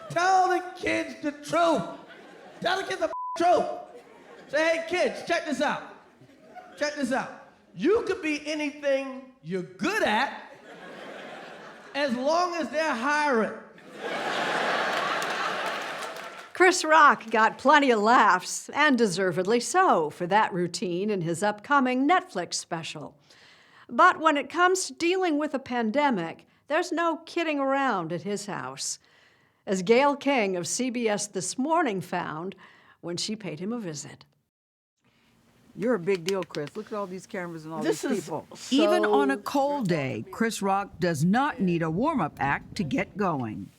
Tell the kids the truth. Tell the kids the truth. Say, hey, kids, check this out. Check this out. You could be anything you're good at as long as they're hiring. Chris Rock got plenty of laughs, and deservedly so, for that routine in his upcoming Netflix special. But when it comes to dealing with a pandemic, there's no kidding around at his house, as Gayle King of CBS This Morning found when she paid him a visit. You're a big deal, Chris. Look at all these cameras and all these people. Even on a cold day, Chris Rock does not need a warm-up act to get going.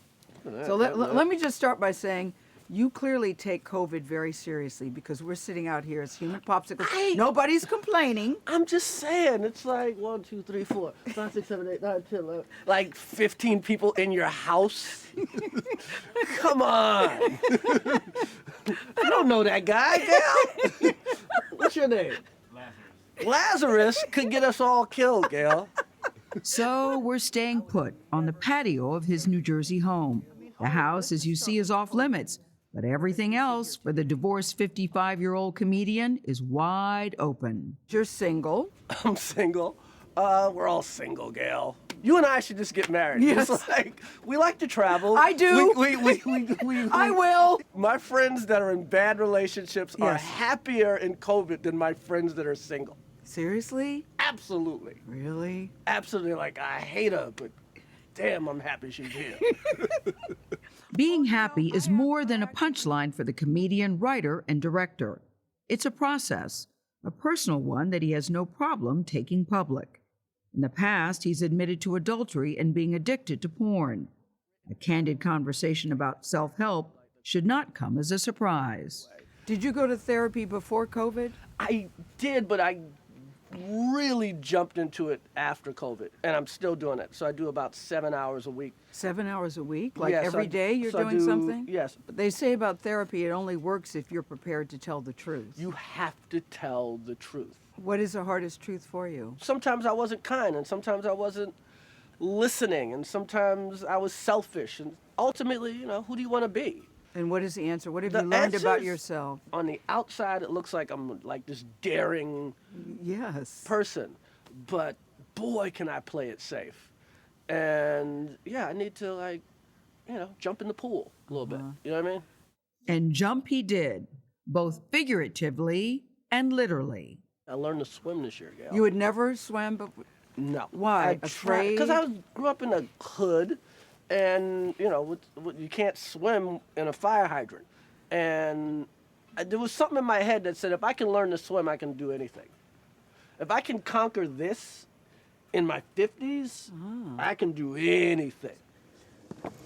So let me just start by saying, you clearly take COVID very seriously, because we're sitting out here as human popsicles. Nobody's complaining. I'm just saying, it's like 1, 2, 3, 4, 5, 6, 7, 8, 9, 10, 11. Like 15 people in your house? Come on. You don't know that guy, Gayle. What's your name? Lazarus could get us all killed, Gayle. So we're staying put on the patio of his New Jersey home. The house, as you see, is off limits, but everything else for the divorced 55-year-old comedian is wide open. You're single. I'm single. We're all single, Gayle. You and I should just get married. Yes. It's like, we like to travel. I do. I will. My friends that are in bad relationships are Yes. happier in COVID than my friends that are single. Seriously? Absolutely. Really? Absolutely. Like, I hate her, but damn, I'm happy she's here. Being happy is more than a punchline for the comedian, writer, and director. It's a process, a personal one that he has no problem taking public. In the past, he's admitted to adultery and being addicted to porn. A candid conversation about self-help should not come as a surprise. Did you go to therapy before COVID? I did, but I really jumped into it after COVID, and I'm still doing it. So I do about 7 hours a week. 7 hours a week? Like Yes, every day you're so I doing do- something? Yes. But they say about therapy, it only works if you're prepared to tell the truth. You have to tell the truth. What is the hardest truth for you? Sometimes I wasn't kind, and sometimes I wasn't listening, and sometimes I was selfish. And ultimately, who do you want to be? And what is the answer? What have The you learned about answer's- yourself? On the outside, it looks like I'm like this daring Yes. person, but boy, can I play it safe. And yeah, I need to jump in the pool a little bit. You know what I mean? And jump he did, both figuratively and literally. I learned to swim this year, Gayle. You had never swam, but No. Why? Afraid? Because I grew up in a hood, and you can't swim in a fire hydrant. And there was something in my head that said, if I can learn to swim, I can do anything. If I can conquer this in my 50s, I can do anything.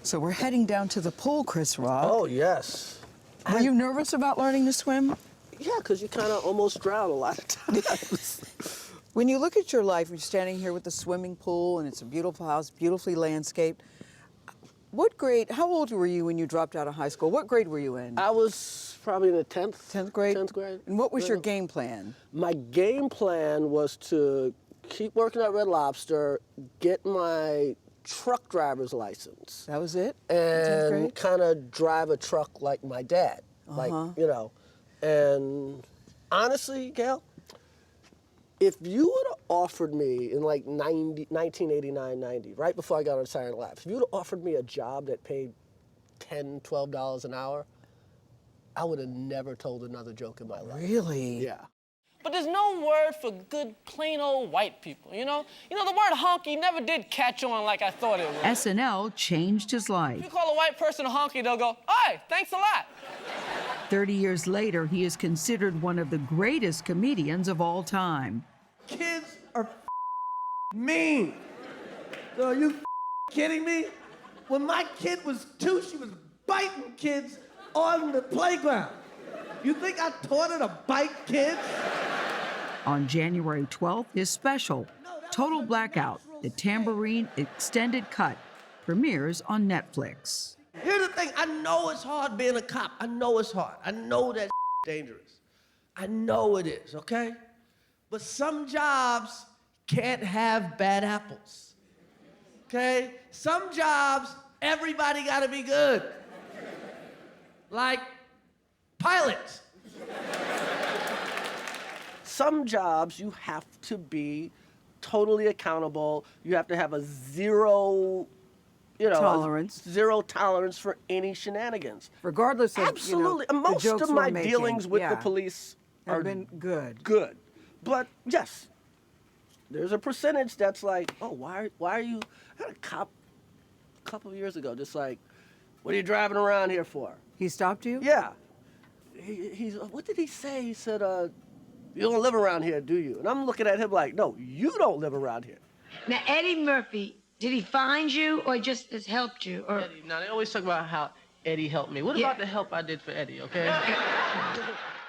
So we're heading down to the pool, Chris Rock. Oh, yes. Were you nervous about learning to swim? Yeah, because you kind of almost drown a lot of times. When you look at your life, you're standing here with the swimming pool, and it's a beautiful house, beautifully landscaped. What grade, how old were you when you dropped out of high school? What grade were you in? I was probably in the 10th. 10th grade? 10th grade. And what was your game plan? My game plan was to keep working at Red Lobster, get my truck driver's license. That was it? 10th And grade? kind of drive a truck like my dad. And honestly, Gayle, if you would have offered me in like 1989, 90, right before I got on Saturday Night Live, if you would have offered me a job that paid $10, $12 an hour, I would have never told another joke in my life. Really? Yeah. But there's no word for good, plain old white people, the word honky never did catch on like I thought it would. SNL changed his If you life. call a white person a honky, they'll go, "Hey, thanks a lot." 30 years later, he is considered one of the greatest comedians of all time. Kids are mean. So are you kidding me? When my kid was 2, she was biting kids on the playground. You think I taught her to bite kids? On January 12th, his special, Total Blackout, the Tambourine Extended Cut, premieres on Netflix. Here's the thing, I know it's hard being a cop. I know it's hard. I know that's dangerous. I know it is, okay? But some jobs can't have bad apples, okay? Some jobs, everybody gotta be good. Like pilots. Some jobs you have to be totally accountable. You have to have a zero, zero tolerance for any shenanigans. Regardless of Absolutely. the Most jokes of we're my making, dealings with the yeah, police have are been good. good. But yes, there's a percentage that's like, oh, why are you? I had a cop a couple of years ago, just like, what are you driving around here for? He stopped you? Yeah. He's what did he say? He said, you don't live around here, do you? And I'm looking at him like, no, you don't live around here. Now, Eddie Murphy, did he find you or just has helped you? Or Eddie, now they always talk about how Eddie helped me. What about the help I did for Eddie, okay?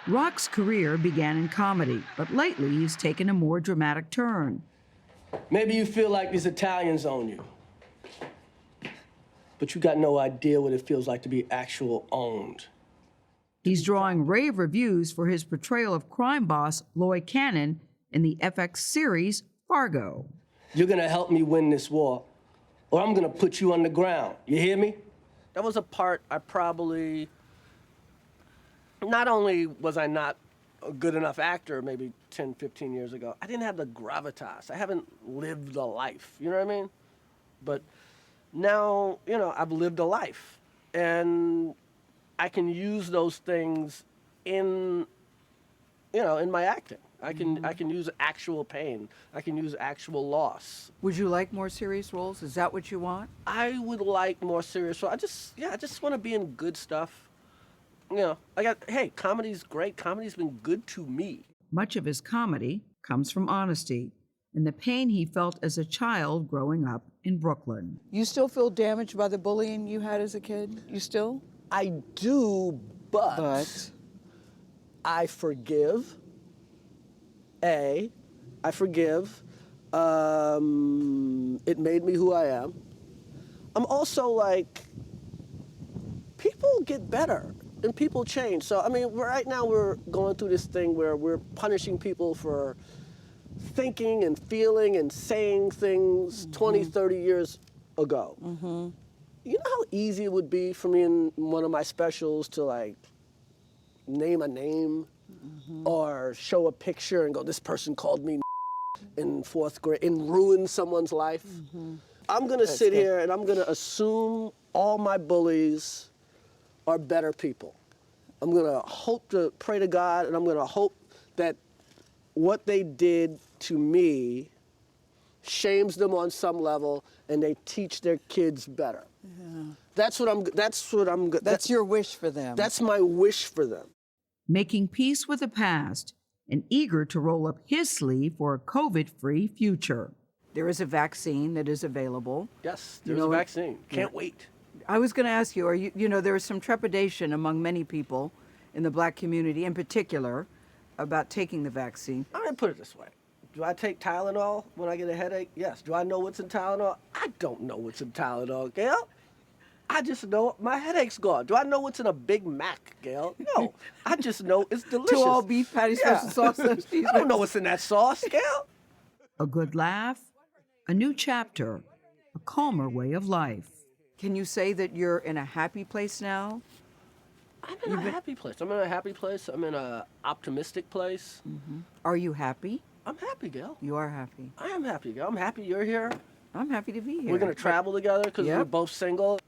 Rock's career began in comedy, but lately he's taken a more dramatic turn. Maybe you feel like these Italians own you. But you got no idea what it feels like to be actual owned. He's drawing rave reviews for his portrayal of crime boss Lloyd Cannon in the FX series Fargo. You're gonna help me win this war, or I'm gonna put you on the ground. You hear me? That was a part I probably, not only was I not a good enough actor maybe 10, 15 years ago, I didn't have the gravitas. I haven't lived a life, you know what I mean? But now, I've lived a life, and I can use those things in my acting. I can use actual pain. I can use actual loss. Would you like more serious roles? Is that what you want? I would like more serious. So I just want to be in good stuff. Hey, comedy's great. Comedy's been good to me. Much of his comedy comes from honesty and the pain he felt as a child growing up in Brooklyn. You still feel damaged by the bullying you had as a kid? You still? I do, but I forgive. I forgive. It made me who I am. I'm also like, people get better and people change. So, right now we're going through this thing where we're punishing people for thinking and feeling and saying things 20, 30 years ago. Mm-hmm. You know how easy it would be for me in one of my specials to like name a name or show a picture and go, this person called me in 4th grade and ruin someone's life. I'm gonna sit here and I'm gonna assume all my bullies are better people. I'm gonna pray to God, and I'm gonna hope that what they did to me shames them on some level and they teach their kids better. Yeah. That's your wish for them. That's my wish for them. Making peace with the past and eager to roll up his sleeve for a COVID-free future. There is a vaccine that is available. Yes, there's a vaccine. Can't wait. I was going to ask you, there is some trepidation among many people in the black community in particular about taking the vaccine. I'm going to put it this way. Do I take Tylenol when I get a headache? Yes. Do I know what's in Tylenol? I don't know what's in Tylenol, Gayle. I just know my headache's gone. Do I know what's in a Big Mac, Gayle? No. I just know it's delicious. 2 all beef patties, special sauce. I don't know what's in that sauce, Gayle. A good laugh, a new chapter, a calmer way of life. Can you say that you're in a happy place now? I'm in a happy place. I'm in a happy place. I'm in an optimistic place. Mm-hmm. Are you happy? I'm happy, Gayle. You are happy. I am happy, Gayle. I'm happy you're here. I'm happy to be here. We're going to travel together because we're both single.